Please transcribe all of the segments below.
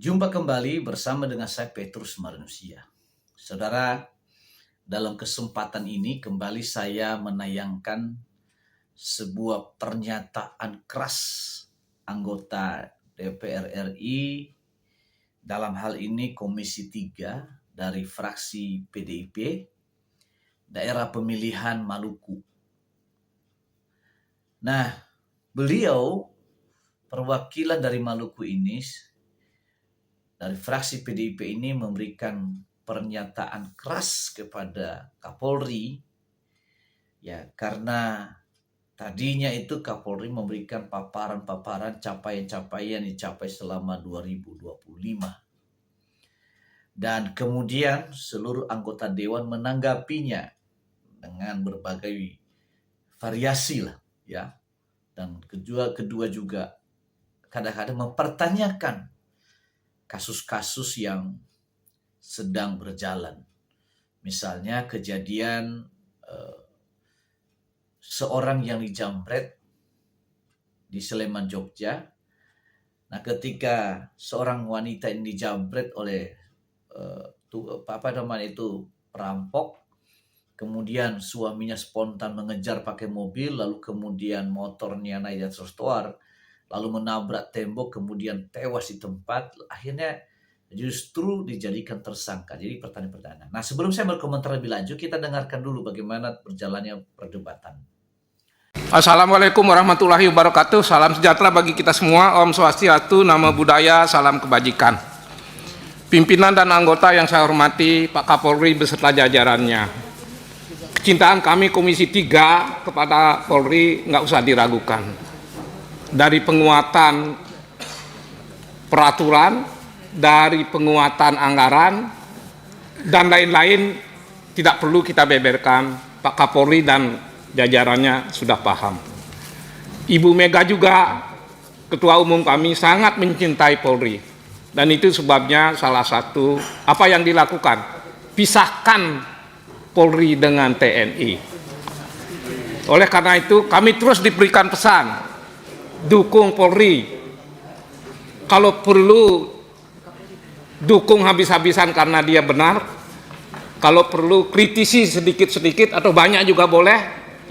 Jumpa kembali bersama dengan saya Petrus Manusia. Saudara, dalam kesempatan ini kembali saya menayangkan sebuah pernyataan keras anggota DPR RI, dalam hal ini Komisi 3 dari fraksi PDIP, daerah pemilihan Maluku. Nah, beliau perwakilan dari Maluku ini, dari fraksi PDIP ini memberikan pernyataan keras kepada Kapolri, ya, karena tadinya itu Kapolri memberikan paparan-paparan capaian-capaian dicapai selama 2025. Dan kemudian seluruh anggota dewan menanggapinya dengan berbagai variasi lah, ya. Dan kedua juga kadang-kadang mempertanyakan kasus-kasus yang sedang berjalan. Misalnya kejadian seorang yang dijamret di Sleman, Jogja. Nah, ketika seorang wanita ini dijamret oleh perampok, kemudian suaminya spontan mengejar pakai mobil, lalu kemudian motornya naik di atas trotoar, lalu menabrak tembok, kemudian tewas di tempat, akhirnya justru dijadikan tersangka. Jadi pertanyaan-pertanyaan. Nah, sebelum saya berkomentar lebih lanjut, kita dengarkan dulu bagaimana berjalannya perdebatan. Assalamualaikum warahmatullahi wabarakatuh. Salam sejahtera bagi kita semua. Om Swastiastu, Namo Buddhaya, salam kebajikan. Pimpinan dan anggota yang saya hormati, Pak Kapolri beserta jajarannya. Kecintaan kami Komisi 3 kepada Polri nggak usah diragukan. Dari penguatan peraturan, dari penguatan anggaran, dan lain-lain tidak perlu kita beberkan. Pak Kapolri dan jajarannya sudah paham. Ibu Mega juga, Ketua Umum kami, sangat mencintai Polri. Dan itu sebabnya salah satu apa yang dilakukan, pisahkan Polri dengan TNI. Oleh karena itu kami terus diberikan pesan, dukung Polri, kalau perlu dukung habis-habisan karena dia benar, kalau perlu kritisi sedikit-sedikit atau banyak juga boleh,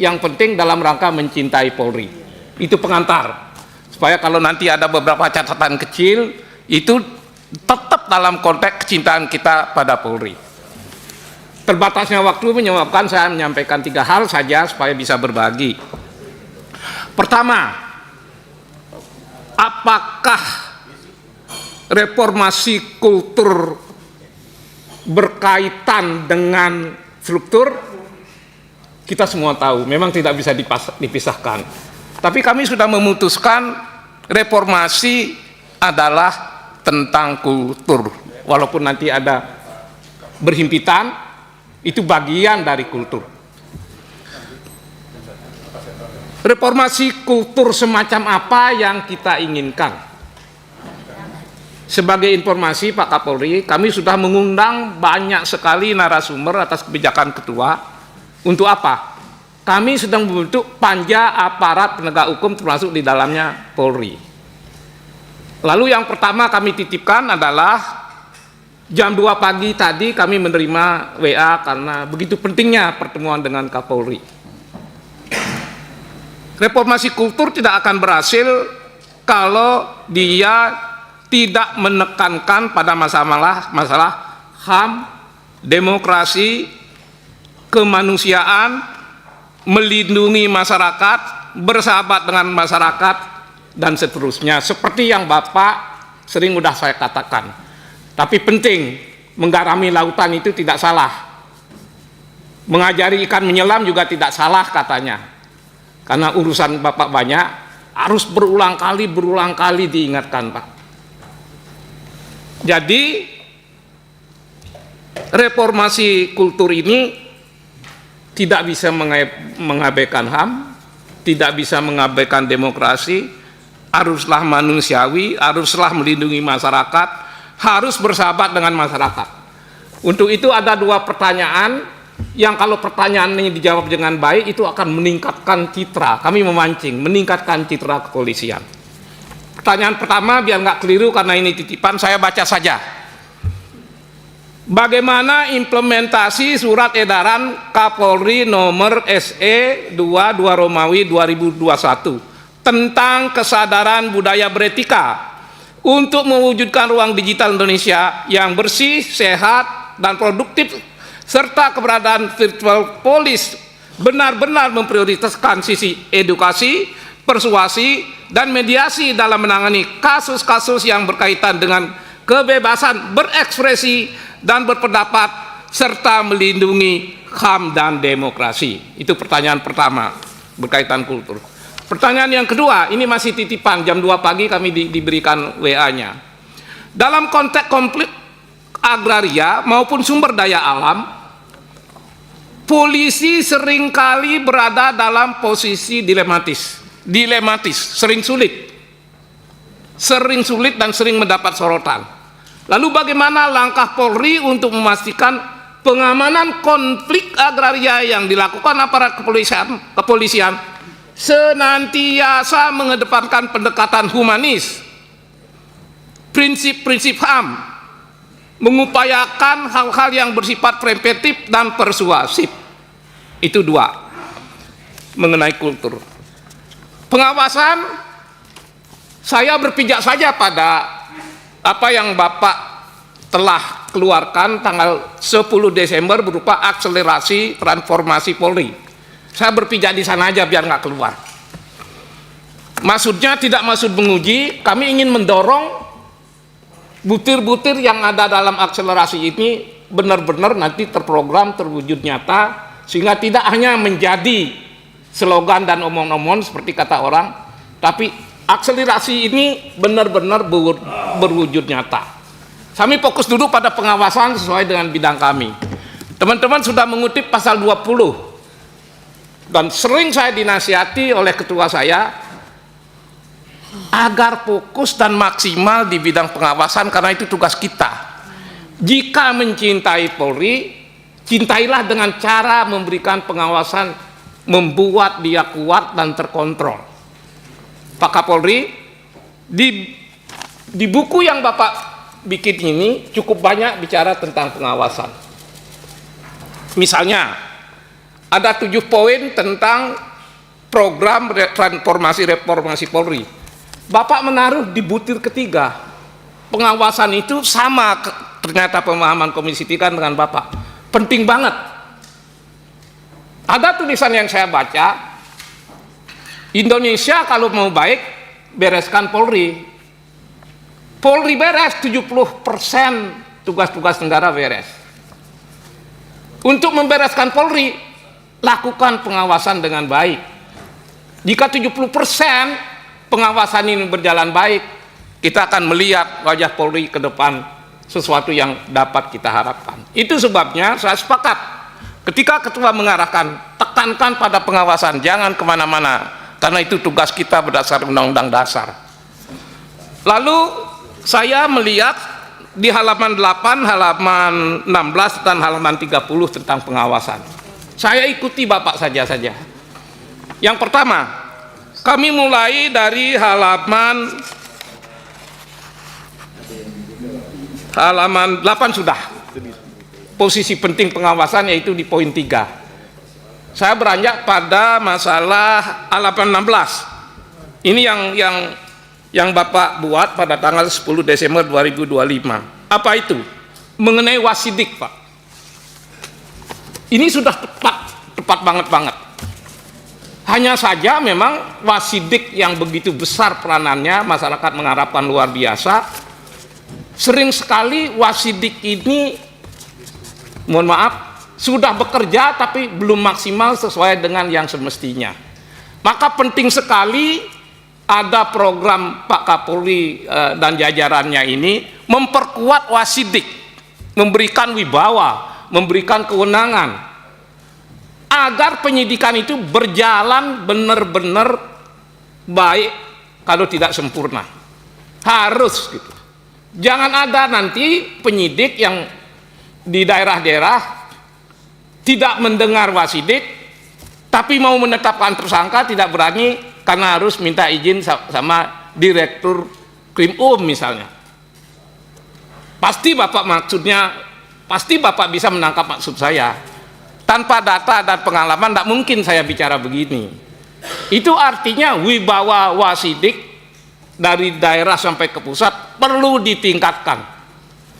yang penting dalam rangka mencintai Polri. Itu pengantar, supaya kalau nanti ada beberapa catatan kecil, itu tetap dalam konteks kecintaan kita pada Polri. Terbatasnya waktu menyebabkan saya menyampaikan 3 hal saja supaya bisa berbagi. Pertama, apakah reformasi kultur berkaitan dengan struktur? Kita semua tahu, memang tidak bisa dipisahkan. Tapi kami sudah memutuskan reformasi adalah tentang kultur. Walaupun nanti ada berhimpitan, itu bagian dari kultur. Reformasi kultur semacam apa yang kita inginkan? Sebagai informasi Pak Kapolri, kami sudah mengundang banyak sekali narasumber atas kebijakan ketua. Untuk apa? Kami sedang membentuk panja aparat penegak hukum termasuk di dalamnya Polri. Lalu yang pertama kami titipkan adalah jam 2 pagi tadi kami menerima WA karena begitu pentingnya pertemuan dengan Kapolri. Reformasi kultur tidak akan berhasil kalau dia tidak menekankan pada masalah HAM, demokrasi, kemanusiaan, melindungi masyarakat, bersahabat dengan masyarakat, dan seterusnya. Seperti yang Bapak sering udah saya katakan. Tapi penting, menggarami lautan itu tidak salah. Mengajari ikan menyelam juga tidak salah katanya. Karena urusan Bapak banyak, harus berulang kali diingatkan, Pak. Jadi reformasi kultur ini tidak bisa mengabaikan HAM, tidak bisa mengabaikan demokrasi, haruslah manusiawi, haruslah melindungi masyarakat, harus bersahabat dengan masyarakat. Untuk itu ada 2 pertanyaan yang kalau pertanyaan ini dijawab dengan baik itu akan meningkatkan citra. Kami memancing, meningkatkan citra kepolisian. Pertanyaan pertama, biar nggak keliru karena ini titipan, saya baca saja. Bagaimana implementasi surat edaran Kapolri nomor SE 22 Romawi 2021 tentang kesadaran budaya beretika untuk mewujudkan ruang digital Indonesia yang bersih, sehat, dan produktif, serta keberadaan virtual police benar-benar memprioritaskan sisi edukasi, persuasi, dan mediasi dalam menangani kasus-kasus yang berkaitan dengan kebebasan berekspresi dan berpendapat, serta melindungi HAM dan demokrasi. Itu pertanyaan pertama berkaitan kultur. Pertanyaan yang kedua, ini masih titipan, jam 2 pagi kami diberikan WA-nya. Dalam konteks konflik agraria maupun sumber daya alam, polisi seringkali berada dalam posisi dilematis, sering sulit dan sering mendapat sorotan. Lalu bagaimana langkah Polri untuk memastikan pengamanan konflik agraria yang dilakukan aparat kepolisian senantiasa mengedepankan pendekatan humanis, prinsip-prinsip HAM, mengupayakan hal-hal yang bersifat preventif dan persuasif. Itu dua mengenai kultur. Pengawasan, saya berpijak saja pada apa yang Bapak telah keluarkan tanggal 10 Desember berupa akselerasi transformasi Polri. Saya berpijak di sana aja biar nggak keluar. Maksudnya tidak maksud menguji, kami ingin mendorong butir-butir yang ada dalam akselerasi ini benar-benar nanti terprogram, terwujud nyata, sehingga tidak hanya menjadi slogan dan omong-omong seperti kata orang, tapi akselerasi ini benar-benar berwujud nyata. Kami fokus dulu pada pengawasan sesuai dengan bidang kami. Teman-teman sudah mengutip pasal 20, dan sering saya dinasihati oleh ketua saya agar fokus dan maksimal di bidang pengawasan, karena itu tugas kita. Jika mencintai Polri, cintailah dengan cara memberikan pengawasan, membuat dia kuat dan terkontrol. Pak Kapolri, di buku yang Bapak bikin ini cukup banyak bicara tentang pengawasan. Misalnya ada 7 poin tentang program reformasi Polri. Bapak menaruh di butir ketiga. Pengawasan itu sama ternyata pemahaman Komisi 3 dengan Bapak. Penting banget. Ada tulisan yang saya baca, Indonesia kalau mau baik, bereskan Polri. Polri beres, 70% tugas-tugas negara beres. Untuk membereskan Polri, lakukan pengawasan dengan baik. Jika 70% pengawasan ini berjalan baik, kita akan melihat wajah Polri ke depan sesuatu yang dapat kita harapkan. Itu sebabnya saya sepakat ketika ketua mengarahkan, tekankan pada pengawasan, jangan kemana-mana, karena itu tugas kita berdasar Undang-Undang Dasar. Lalu saya melihat di halaman 8, halaman 16, dan halaman 30 tentang pengawasan. Saya ikuti Bapak saja. Yang pertama, kami mulai dari halaman 8 sudah. Posisi penting pengawasan yaitu di poin 3. Saya beranjak pada masalah halaman 16. Ini yang Bapak buat pada tanggal 10 Desember 2025. Apa itu? Mengenai wasidik, Pak. Ini sudah tepat banget. Hanya saja memang wasidik yang begitu besar peranannya, masyarakat mengharapkan luar biasa. Sering sekali wasidik ini, mohon maaf, sudah bekerja tapi belum maksimal sesuai dengan yang semestinya. Maka penting sekali ada program Pak Kapolri dan jajarannya ini memperkuat wasidik, memberikan wibawa, memberikan kewenangan, agar penyidikan itu berjalan benar-benar baik, kalau tidak sempurna. Harus gitu. Jangan ada nanti penyidik yang di daerah-daerah tidak mendengar wasidik, tapi mau menetapkan tersangka tidak berani karena harus minta izin sama Direktur Krim misalnya. Pasti Bapak bisa menangkap maksud saya. Tanpa data dan pengalaman tidak mungkin saya bicara begini. Itu artinya wibawa Wasidik dari daerah sampai ke pusat perlu ditingkatkan.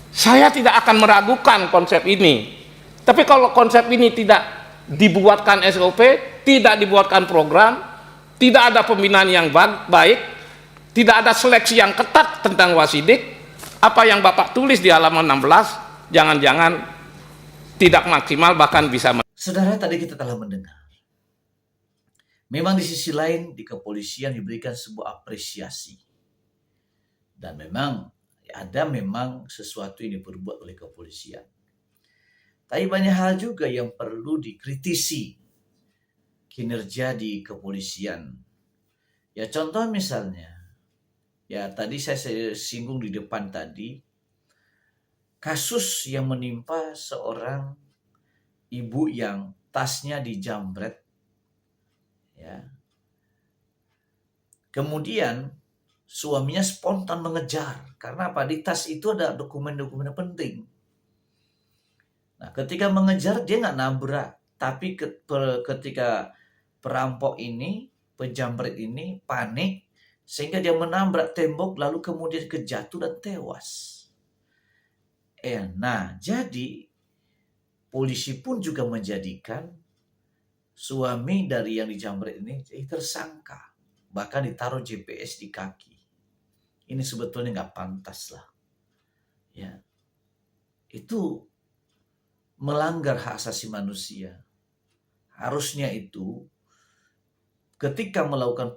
Saya tidak akan meragukan konsep ini. Tapi kalau konsep ini tidak dibuatkan SOP, tidak dibuatkan program, tidak ada pembinaan yang baik, tidak ada seleksi yang ketat tentang Wasidik, apa yang Bapak tulis di halaman 16 jangan-jangan tidak maksimal, bahkan bisa. Saudara, tadi kita telah mendengar. Memang di sisi lain di kepolisian diberikan sebuah apresiasi. Dan memang memang sesuatu yang diperbuat oleh kepolisian. Tapi banyak hal juga yang perlu dikritisi kinerja di kepolisian. Ya contoh misalnya, ya tadi saya singgung di depan tadi, kasus yang menimpa seorang ibu yang tasnya dijamret, ya. Kemudian suaminya spontan mengejar, karena apa? Di tas itu ada dokumen-dokumen penting. Nah, ketika mengejar dia nggak nabrak, tapi ketika perampok ini, penjamret ini panik, sehingga dia menabrak tembok lalu kemudian kejatuh dan tewas. Nah, jadi polisi pun juga menjadikan suami dari yang dijamret ini jadi tersangka, bahkan ditaruh GPS di kaki. Ini sebetulnya nggak pantas lah, ya. Itu melanggar hak asasi manusia. Harusnya itu ketika melakukan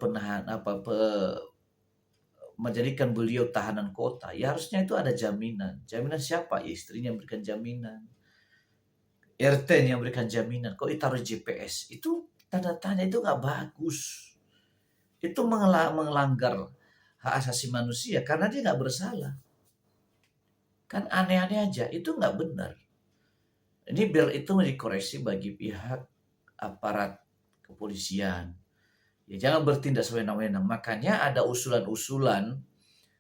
menjadikan beliau tahanan kota, ya harusnya itu ada jaminan. Jaminan siapa? Ya, istrinya memberikan jaminan, RT yang memberikan jaminan. Kok ditaruh GPS? Itu tanda tanya, itu nggak bagus. Itu melanggar hak asasi manusia karena dia nggak bersalah. Kan aneh-aneh aja, itu nggak benar. Ini biar itu dikoreksi bagi pihak aparat kepolisian. Ya, jangan bertindak sewenang-wenang. Makanya ada usulan-usulan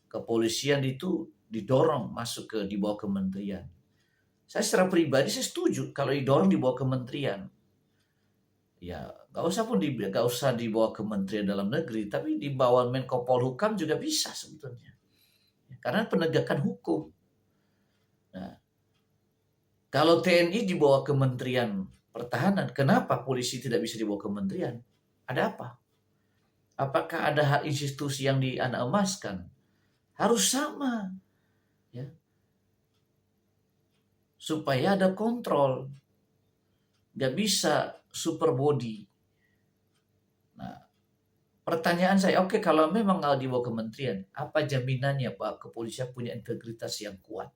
kepolisian itu didorong masuk ke di bawah kementerian. Saya secara pribadi saya setuju kalau didorong di bawah kementerian. Ya, nggak usah di bawah Kementerian Dalam Negeri, tapi di bawah Menko Polhukam juga bisa sebetulnya. Karena penegakan hukum. Nah, kalau TNI di bawah Kementerian Pertahanan, kenapa polisi tidak bisa di bawah kementerian? Ada apa? Apakah ada hak institusi yang dianak emaskan? Harus sama, ya, supaya ada kontrol. Gak bisa super body. Nah, pertanyaan saya, oke, kalau memang nggak di bawah kementerian, apa jaminannya Pak kepolisian punya integritas yang kuat?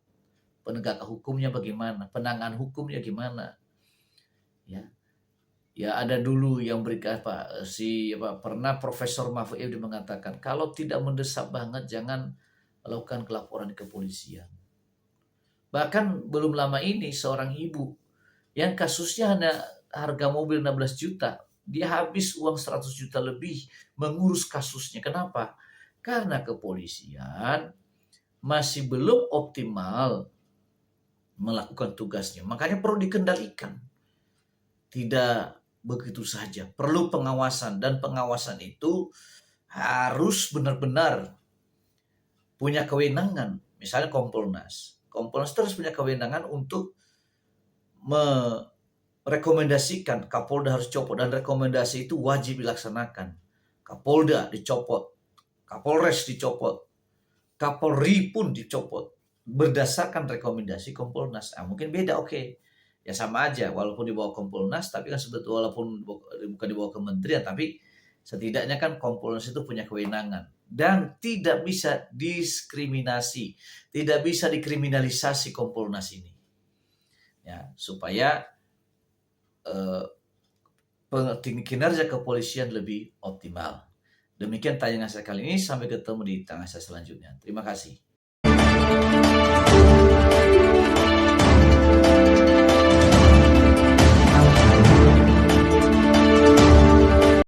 Penegakan hukumnya bagaimana? Penanganan hukumnya gimana? Ya ada dulu yang pernah Profesor Mahfud MD mengatakan kalau tidak mendesak banget jangan melakukan laporan ke kepolisian. Bahkan belum lama ini seorang ibu yang kasusnya hanya harga mobil 16 juta, dia habis uang 100 juta lebih mengurus kasusnya. Kenapa? Karena kepolisian masih belum optimal melakukan tugasnya. Makanya perlu dikendalikan. Tidak begitu saja. Perlu pengawasan, dan pengawasan itu harus benar-benar punya kewenangan. Misalnya Kompolnas. Kompolnas terus punya kewenangan untuk merekomendasikan Kapolda harus copot, dan rekomendasi itu wajib dilaksanakan. Kapolda dicopot, Kapolres dicopot, Kapolri pun dicopot berdasarkan rekomendasi Kompolnas. Mungkin beda, oke. Ya sama aja, walaupun di bawah Kompolnas, tapi kan sebetulnya walaupun bukan di bawah kementerian, tapi setidaknya kan Kompolnas itu punya kewenangan dan tidak bisa diskriminasi, tidak bisa dikriminalisasi Kompolnas ini. Ya, supaya kinerja kepolisian lebih optimal. Demikian tayangan saya kali ini, sampai ketemu di tayangan saya selanjutnya. Terima kasih.